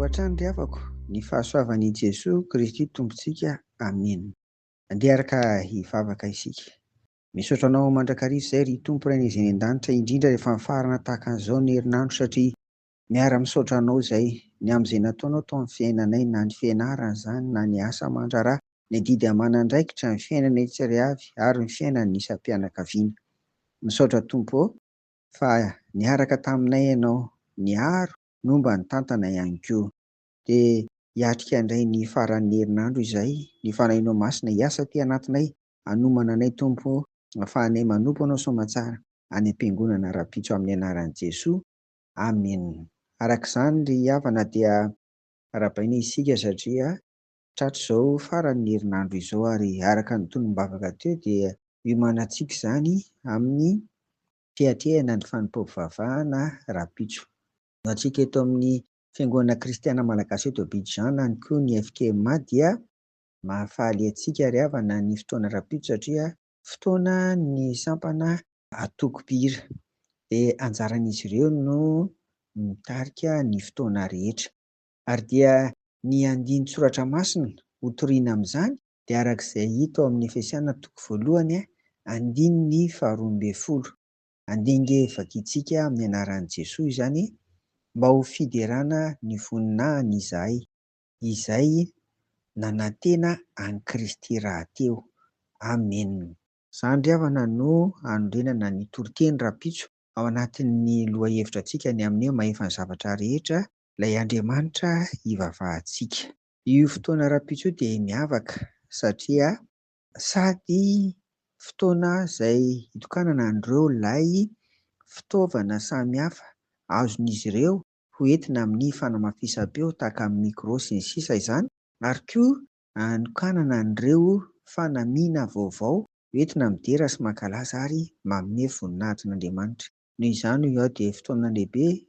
hatrany ry havako, ny fahasoavan'i Jesoa Kristy Tompontsika. Amen. Andeha araka hivavaka isika. Misaotra anao mandrakariva izay ry Tompo Iray izay an-danitra, indrindra rehefa mifarana tahaka an'izao ny herinandro, satria miara-misaotra anao izay ny amin'izay nataonao tao amin'ny fiainanay, na ny fianarana izany, na ny asa aman-draharaha, ny didy aman'andraikitra, ny fiainanay tsirairay avy, ary ny fiainan'ny isam-pianakaviana. Misaotra Tompo fa niaraka taminay ianao, niaro no mba nitantana ihany koa. Dia hiatrika indray ny faran'ny herinandro izay, ny fanahinao masina hiasa ty anatinay, hanomana anay Tompo, ahafahanay manompo anao soamantsara any am-piangonana Rapitso amin'ny anaran'i Jesoa. Amen. Arak'izany ry havana dia arabaina isika satria tratra izao faran'ny herinandro izao, ary araka ny tolombavaka teo dia hiomanantsika izany amin'ny fiatrehana ny fanompoam-pivavahana Rapitso. No antsika eto amin'ny Fiangonana Kristiana Malagasy eto Abidjan, any koa ny FKM, dia mahafaly antsika ry havana ny fotoana Rapitso satria fotoana ny sampana atoko-pira, dia anjaran'izy ireo no mitarika ny fotoana rehetra. Ary dia ny andinin-tsoratra masina hotoriana amin'izany dia arak'izay hita ao amin'ny Efesiana 1:2, andininy 12. Andininge vakiantsika amin'ny anaran'i Jesoa izany, mba ho fiderana ny voninahiny izay nanantena an'i Kristy rahateo. Amen. Izany ry havana no hanorenana ny toriteny Rapitso ao anatin'ny lohahevitra antsika ny amin'ny mahefa ny zavatra rehetra ilay Andriamanitra hivavahantsika. Io fotoana Rapitso io dia miavaka satria sady fotoana izay hitokanana an'ireo lay fitaovana samihafa azon'izy ireo hoentina amin'ny fanamafisam-peo tahaka amin'ny micro sy ny sisa izany, ary koa hanokanana an'ireo fanamiana vaovao hoentina midera sy mankalaza ary manome voninahitrin'Andriamanitra. Noho izany io dia fotoana lehibe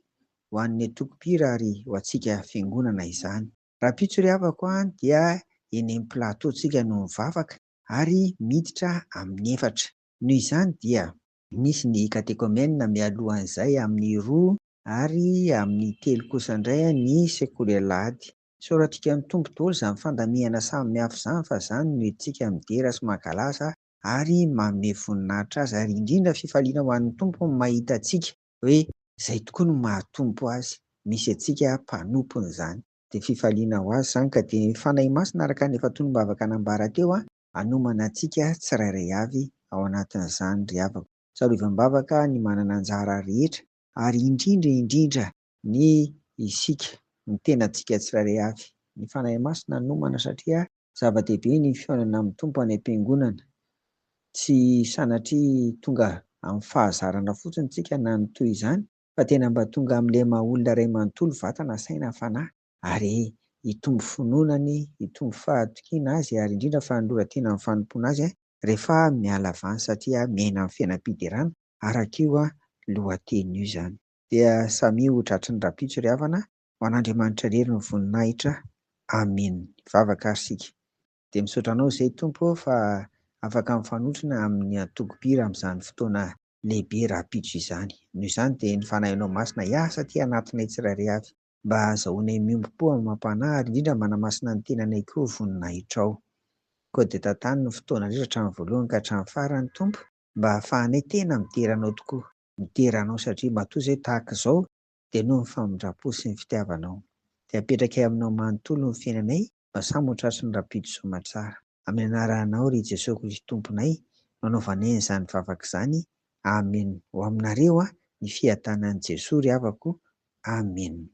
ho an'ny atoko-pira ary ho antsika fiangonana izany. Rapitso ry havako dia eny amin'ny plateauntsika no mivavaka ary miditra amin'ny 4. Noho izany dia misy ny katekômena mialohan'izay amin'ny 2, ary amin'ny 3 kosa indray ny sekoly alahady. Soratrika amin'ny Tompo daholo izany fandamihana samihafa izany, fa izany no entintsika midera sy mankalaza ary manome voninahitra azy, ary indrindra fifaliana ho an'ny Tompo ny mahita antsika hoe izay tokoa no mahatompo azy, misy antsika mpanompo izany, dia fifaliana ho azy izany. Ka dia fanahy masina araka ny efa tolombavaka nambara teo, hanomana antsika tsirairay avy ao anatin'izany ry havako. Tsarovam-bavaka ny manana anjara rehetra, ary indrindra ny isika ny tenantsika tsirairay avy. Ny fanahy masina hanomana satria zava-dehibe ny fihaonana amin'ny Tompo any am-piangonana, tsy sanatria tonga amin'ny fahazarana fotsiny tsika na ny toy izany, fa tena mba tonga amin'ilay maha olona iray manontolo vatana, saina, fanahy, ary hitombo finoanany, hitombo fahatokiana azy, ary indrindra fa hanolora-tena amin'ny fanompoana azy rehefa miala avany, satria miaina amin'ny fiainam-piderana araka io lohateny io izany. Dia samy ho tratry ny Rapitso ry havana, ho an'Andriamanitra irery ny voninahitra. Amen. Vavaka ary sika. Dia misaotra anao izay Tompo fa afaka mifanotrana amin'ny atoko-pira amin'izany fotoana lehibe Rapitso izany. Noho izany dia ny fanahinao masina hiasa ty anatinay tsirairay avy, mba ahazoanay miombo-po amin'ny mampanahy, ary indrindra manamasina ny tenanay koa voninahitra ao. Koa dia tantany ny fotoana rehetra hatramin'ny voalohany ka hatramin'ny farany Tompo, mba ahafahanay tena miteranao tokoa, miteranao, satria matoa izay tahaka izao dia noho ny famindrapo sy ny fitiavanao. Dia apetraka aminao manontolo ny fiainanay, mba samy ho tratry ny Rapitso soamantsara. Amin'ny anaranao ry Jesosy Kristy Tomponay, nanaovanay izany vavaka izany. Amen. Ho aminareo ny fiadanan'i Jesoa ry havako. Amen.